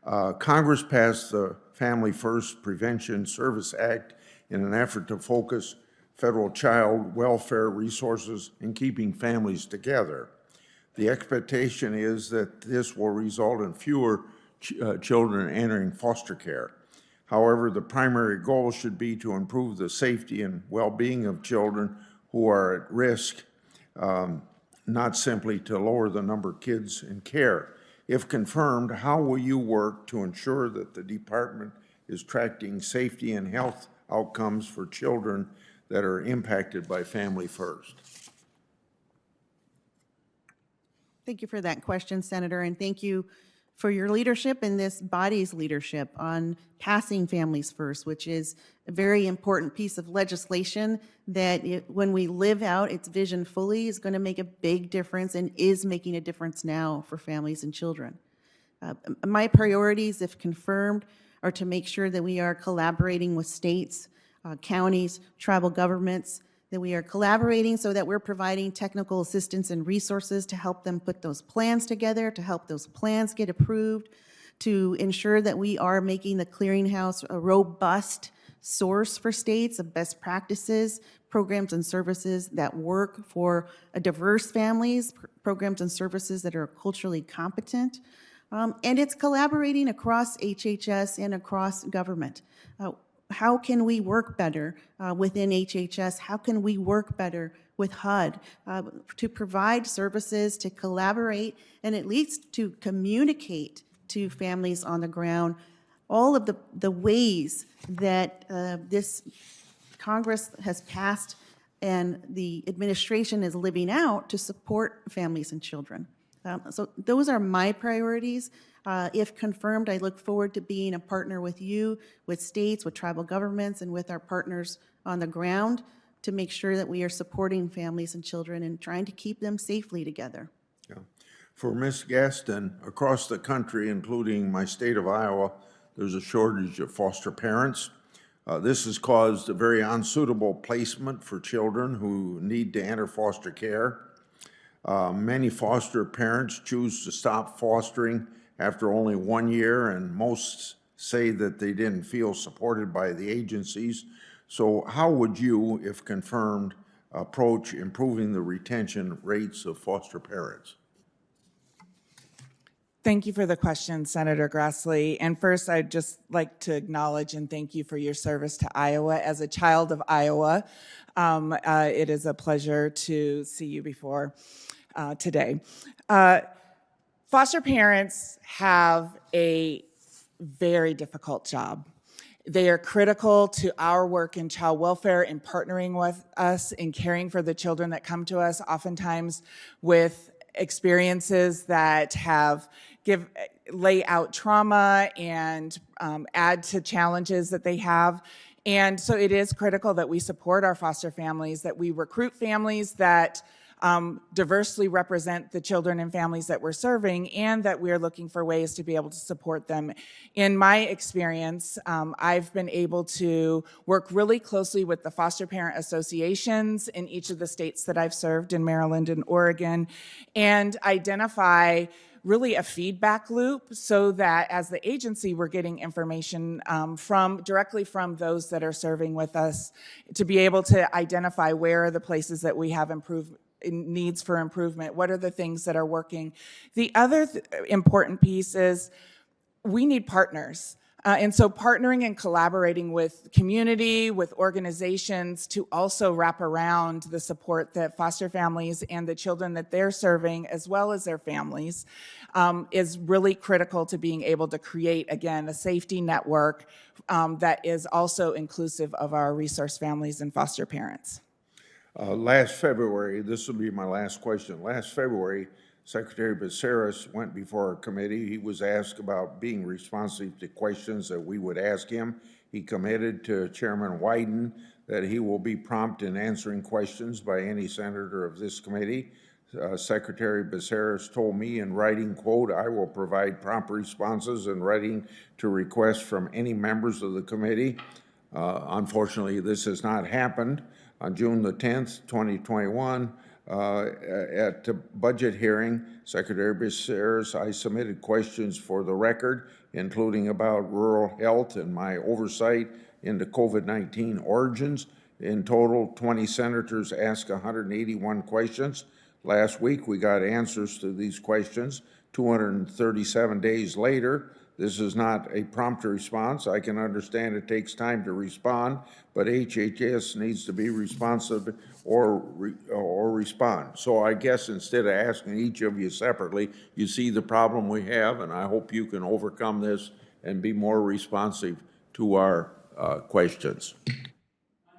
Congress passed the Family First Prevention Service Act in an effort to focus federal child welfare resources in keeping families together. The expectation is that this will result in fewer children entering foster care. However, the primary goal should be to improve the safety and well-being of children who are at risk, not simply to lower the number of kids in care. If confirmed, how will you work to ensure that the department is tracking safety and health outcomes for children that are impacted by Family First? Thank you for that question, Senator, and thank you for your leadership and this body's leadership on passing Families First, which is a very important piece of legislation that when we live out its vision fully is going to make a big difference and is making a difference now for families and children. My priorities, if confirmed, are to make sure that we are collaborating with states, counties, tribal governments, that we are collaborating so that we're providing technical assistance and resources to help them put those plans together, to help those plans get approved, to ensure that we are making the clearinghouse a robust source for states of best practices, programs and services that work for diverse families, programs and services that are culturally competent. And it's collaborating across HHS and across government. How can we work better within HHS? How can we work better with HUD to provide services, to collaborate, and at least to communicate to families on the ground all of the ways that this Congress has passed and the administration is living out to support families and children. So those are my priorities. If confirmed, I look forward to being a partner with you, with states, with tribal governments, and with our partners on the ground to make sure that we are supporting families and children and trying to keep them safely together. Yeah. For Ms. Gaston, across the country, including my state of Iowa, there's a shortage of foster parents. This has caused a very unsuitable placement for children who need to enter foster care. Many foster parents choose to stop fostering after only 1 year, and most say that they didn't feel supported by the agencies. So how would you, if confirmed, approach improving the retention rates of foster parents? Thank you for the question, Senator Grassley. And first, I'd just like to acknowledge and thank you for your service to Iowa. As a child of Iowa, it is a pleasure to see you before today. Foster parents have a very difficult job. They are critical to our work in child welfare and partnering with us in caring for the children that come to us, oftentimes with experiences that lay out trauma and add to challenges that they have. And so it is critical that we support our foster families, that we recruit families that diversely represent the children and families that we're serving, and that we're looking for ways to be able to support them. In my experience, I've been able to work really closely with the foster parent associations in each of the states that I've served in Maryland and Oregon, and identify really a feedback loop so that as the agency we're getting information directly from those that are serving with us to be able to identify where are the places that we have needs for improvement, what are the things that are working. The other important piece is we need partners. And so partnering and collaborating with community, with organizations to also wrap around the support that foster families and the children that they're serving, as well as their families, is really critical to being able to create, again, a safety network that is also inclusive of our resource families and foster parents. Last February, this will be my last question. Last February, Secretary Becerra went before our committee. He was asked about being responsive to questions that we would ask him. He committed to Chairman Wyden that he will be prompt in answering questions by any senator of this committee. Secretary Becerra told me in writing, quote, "I will provide prompt responses in writing to requests from any members of the committee." Unfortunately, this has not happened. On June the 10th, 2021, At the budget hearing, Secretary Becerra, I submitted questions for the record, including about rural health and my oversight into COVID-19 origins. In total, 20 senators asked 181 questions. Last week, we got answers to these questions 237 days later. This is not a prompt response. I can understand it takes time to respond, but HHS needs to be responsive or respond. So I guess instead of asking each of you separately, you see the problem we have, and I hope you can overcome this and be more responsive to our questions.